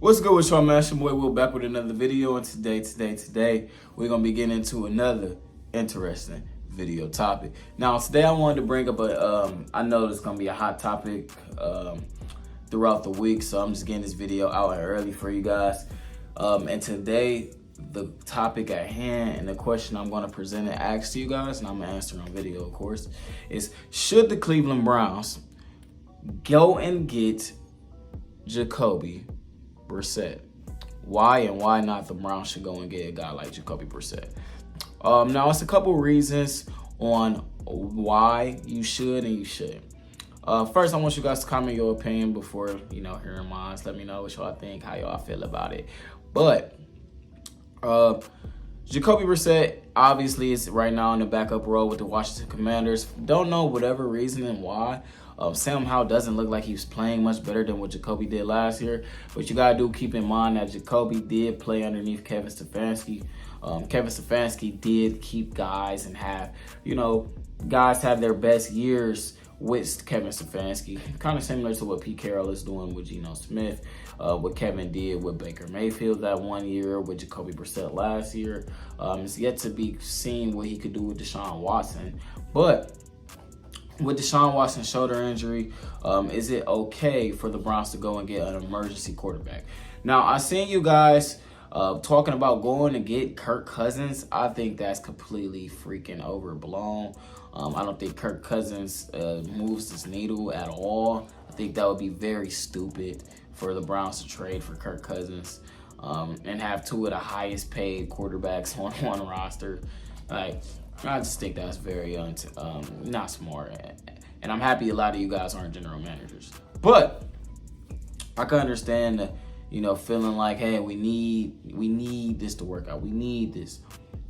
What's good with y'all, man? It's your boy Will back with another video, and today we're gonna be getting into another interesting video topic. Now today I wanted to bring up I know it's gonna be a hot topic throughout the week, so I'm just getting this video out early for you guys. And today the topic at hand and the question I'm gonna present and ask to you guys, and I'm gonna answer on video of course, is should the Cleveland Browns go and get Jacoby Brisset? Why and why not the Browns should go and get a guy like Jacoby Brisset? Now, it's a couple reasons on why you should and you shouldn't. First, I want you guys to comment your opinion before, hearing mine. Let me know what y'all think, how y'all feel about it. But Jacoby Brisset obviously is right now in the backup role with the Washington Commanders. Don't know whatever reason and why. Somehow doesn't look like he was playing much better than what Jacoby did last year. But you gotta keep in mind that Jacoby did play underneath Kevin Stefanski. Kevin Stefanski did keep guys and have, guys have their best years with Kevin Stefanski. Kind of similar to what Pete Carroll is doing with Geno Smith. What Kevin did with Baker Mayfield that 1 year, with Jacoby Brisset last year. It's yet to be seen what he could do with Deshaun Watson. But with Deshaun Watson's shoulder injury, is it okay for the Browns to go and get an emergency quarterback? Now, I seen you guys talking about going to get Kirk Cousins. I think that's completely freaking overblown. I don't think Kirk Cousins moves this needle at all. I think that would be very stupid for the Browns to trade for Kirk Cousins and have two of the highest paid quarterbacks on one roster. I just think that's very not smart. And I'm happy a lot of you guys aren't general managers. But I can understand feeling like, hey, we need this to work out. We need this.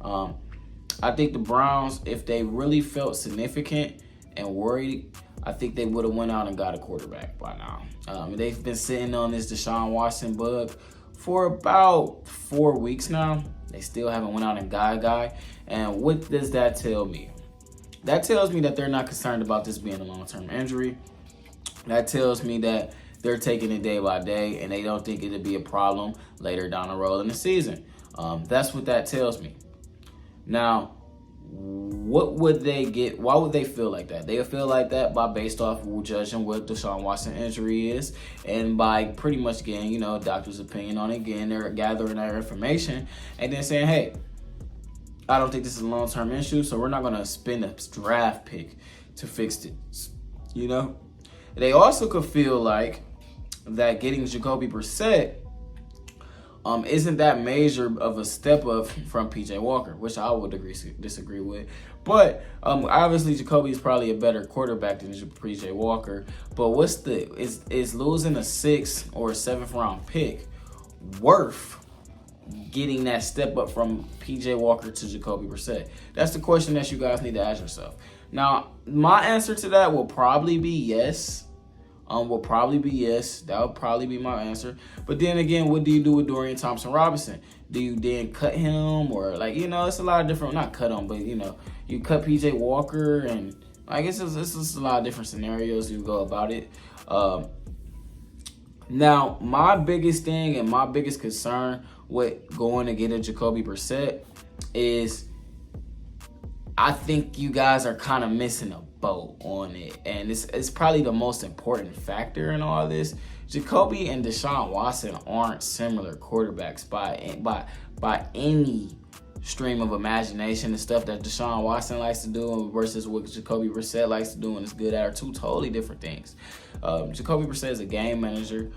I think the Browns, if they really felt significant and worried, I think they would have went out and got a quarterback by now. They've been sitting on this Deshaun Watson bug for about 4 weeks now. They still haven't went out and got a guy. And what does that tell me? That tells me that they're not concerned about this being a long-term injury. That tells me that they're taking it day by day and they don't think it'll be a problem later down the road in the season. That's what that tells me. Now, what would they get? Why would they feel like that? They feel like that based off of judging what Deshaun Watson injury is, and by pretty much getting, doctor's opinion on it, they're gathering that information, and then saying, hey, I don't think this is a long-term issue, so we're not going to spend a draft pick to fix it. They also could feel like that getting Jacoby Brisset isn't that major of a step up from PJ Walker, which I would disagree with. But obviously Jacoby is probably a better quarterback than PJ Walker. But is losing a 6th or 7th round pick worth getting that step up from PJ Walker to Jacoby Brisset? That's the question that you guys need to ask yourself. Now, my answer to that will probably be yes. That would probably be my answer. But then again, what do you do with Dorian Thompson-Robinson? Do you then cut him, or it's a lot of different, not cut him, but you cut PJ Walker, and I guess it's just a lot of different scenarios you go about it. Now, my biggest thing and my biggest concern with going to get a Jacoby Brisset is I think you guys are kind of missing a boat on it, and it's probably the most important factor in all this. Jacoby and Deshaun Watson aren't similar quarterbacks by any stream of imagination. The stuff that Deshaun Watson likes to do versus what Jacoby Brisset likes to do and is good at are two totally different things. Jacoby Brisset is a game manager.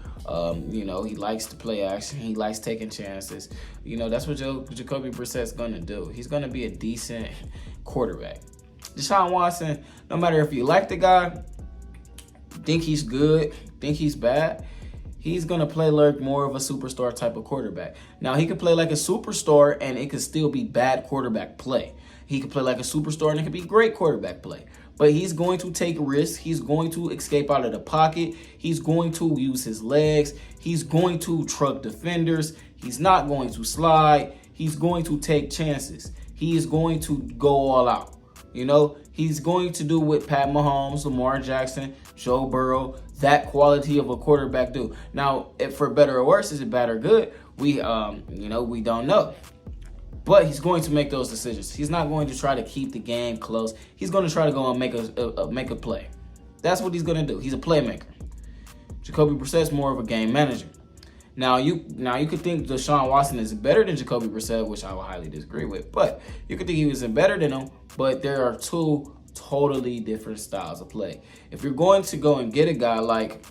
He likes to play action. He likes taking chances. That's what Jacoby Brisset's going to do. He's going to be a decent quarterback. Deshaun Watson, no matter if you like the guy, think he's good, think he's bad, he's going to play like more of a superstar type of quarterback. Now, he could play like a superstar and it could still be bad quarterback play. He could play like a superstar and it could be great quarterback play. But he's going to take risks. He's going to escape out of the pocket. He's going to use his legs. He's going to truck defenders. He's not going to slide. He's going to take chances. He is going to go all out. You know, he's going to do what Pat Mahomes, Lamar Jackson, Joe Burrow, that quality of a quarterback do. Now, if for better or worse, is it bad or good? We don't know. But he's going to make those decisions. He's not going to try to keep the game close. He's going to try to go and make a play. That's what he's going to do. He's a playmaker. Jacoby Brissett's more of a game manager. Now you could think Deshaun Watson is better than Jacoby Brisset, which I will highly disagree with. But you could think he was better than him. But there are two totally different styles of play. If you're going to go and get a guy like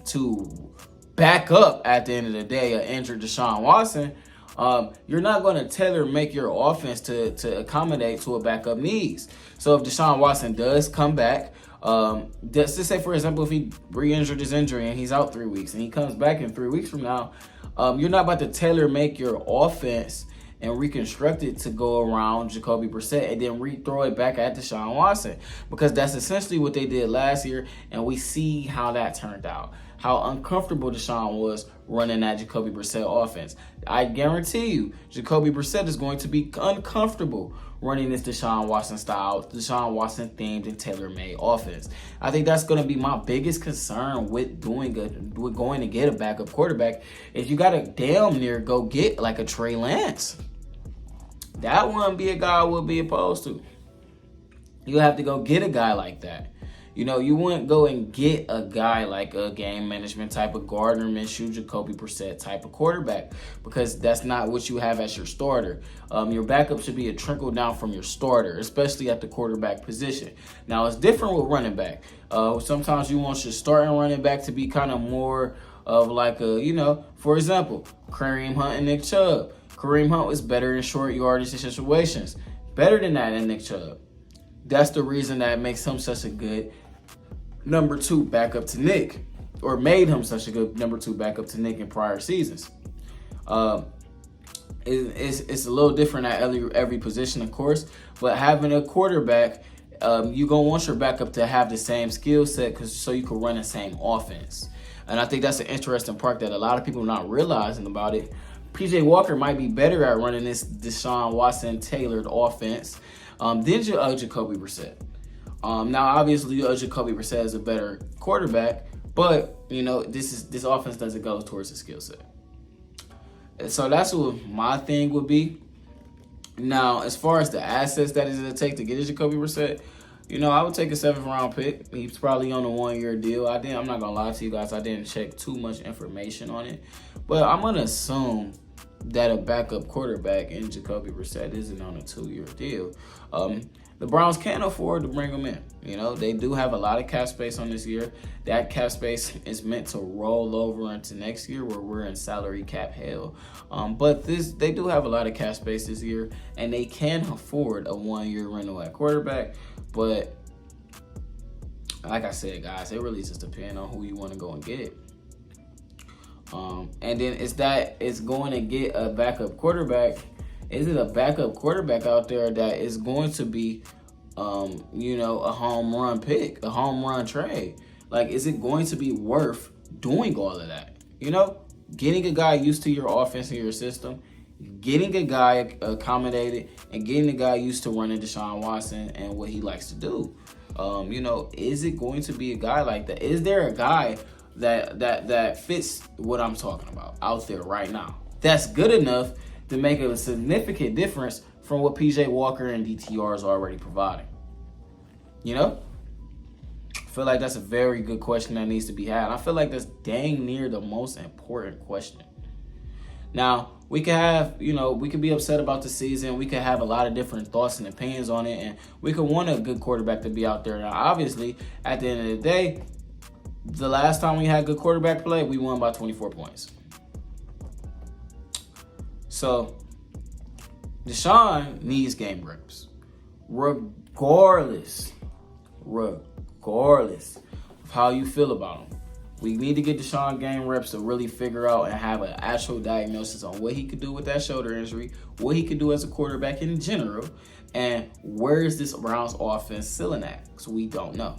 to back up at the end of the day an injured Deshaun Watson, you're not going to tailor make your offense to accommodate to a backup needs. So if Deshaun Watson does come back, let's just say, for example, if he re-injured his injury and he's out 3 weeks and he comes back in 3 weeks from now, you're not about to tailor make your offense and reconstruct it to go around Jacoby Brisset and then re-throw it back at Deshaun Watson, because that's essentially what they did last year, and we see how that turned out. How uncomfortable Deshaun was running that Jacoby Brisset offense. I guarantee you, Jacoby Brisset is going to be uncomfortable running this Deshaun Watson style, Deshaun Watson themed and tailor-made offense. I think that's going to be my biggest concern with going to get a backup quarterback. Is you got to damn near go get like a Trey Lance. That wouldn't be a guy I would be opposed to. You have to go get a guy like that. You know, you wouldn't go and get a guy like a game management type of Gardner Minshew, Jacoby Brisset type of quarterback, because that's not what you have as your starter. Your backup should be a trickle down from your starter, especially at the quarterback position. Now, it's different with running back. Sometimes you want your starting running back to be kind of more of like for example, Kareem Hunt and Nick Chubb. Kareem Hunt was better in short yardage situations, better than that in Nick Chubb. That's the reason that makes him such a good number 2 backup to Nick, or made him such a good number 2 backup to Nick in prior seasons. It's a little different at every position, of course, but having a quarterback, you're going to want your backup to have the same skill set so you can run the same offense. And I think that's an interesting part that a lot of people are not realizing about it. PJ Walker might be better at running this Deshaun Watson tailored offense than Jacoby Brisset. Now, obviously, Jacoby Brisset is a better quarterback, but this offense doesn't go towards the skill set. So that's what my thing would be. Now, as far as the assets that it's going to take to get a Jacoby Brisset, I would take a 7th round pick. He's probably on a 1-year deal. I'm not gonna lie to you guys, I didn't check too much information on it, but I'm gonna assume that a backup quarterback in Jacoby Brisset isn't on a 2-year deal. The Browns can't afford to bring him in. They do have a lot of cap space on this year. That cap space is meant to roll over into next year where we're in salary cap hell. But they do have a lot of cap space this year, and they can afford a 1-year rental at quarterback. But like I said, guys, it really just depends on who you want to go and get. And then it's going to get a backup quarterback. Is it a backup quarterback out there that is going to be, a home run pick, a home run trade? Like, is it going to be worth doing all of that? Getting a guy used to your offense and your system, getting a guy accommodated, and getting a guy used to running Deshaun Watson and what he likes to do. Is it going to be a guy like that? Is there a guy that fits what I'm talking about out there right now that's good enough to make a significant difference from what PJ Walker and DTR is already providing? I feel like that's a very good question that needs to be had. I feel like that's dang near the most important question. Now, we could have, we could be upset about the season. We could have a lot of different thoughts and opinions on it, and we could want a good quarterback to be out there. Now, obviously, at the end of the day, the last time we had good quarterback play, we won by 24 points. So, Deshaun needs game reps, regardless of how you feel about him. We need to get Deshaun game reps to really figure out and have an actual diagnosis on what he could do with that shoulder injury, what he could do as a quarterback in general, and where is this Browns offense ceiling at? Because we don't know.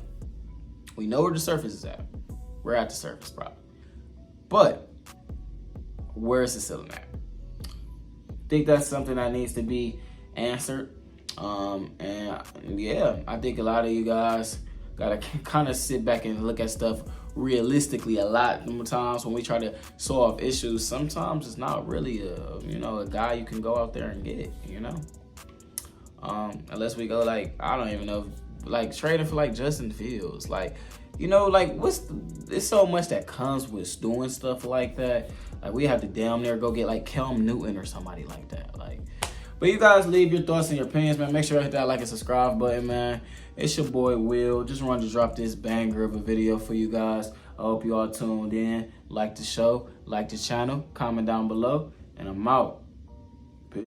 We know where the surface is at. We're at the surface, probably. But where is the ceiling at? I think that's something that needs to be answered. And yeah, I think a lot of you guys gotta kind of sit back and look at stuff realistically. A lot of times when we try to solve issues, sometimes it's not really a guy you can go out there and get, unless we go like, I don't even know, like trading for like Justin Fields, like, like there's so much that comes with doing stuff like that. Like we have to damn near go get like Cam Newton or somebody like that. Like, but you guys leave your thoughts and your opinions, man. Make sure to hit that like and subscribe button, man. It's your boy Will. Just wanted to drop this banger of a video for you guys. I hope you all tuned in. Like the show, like the channel, comment down below, and I'm out.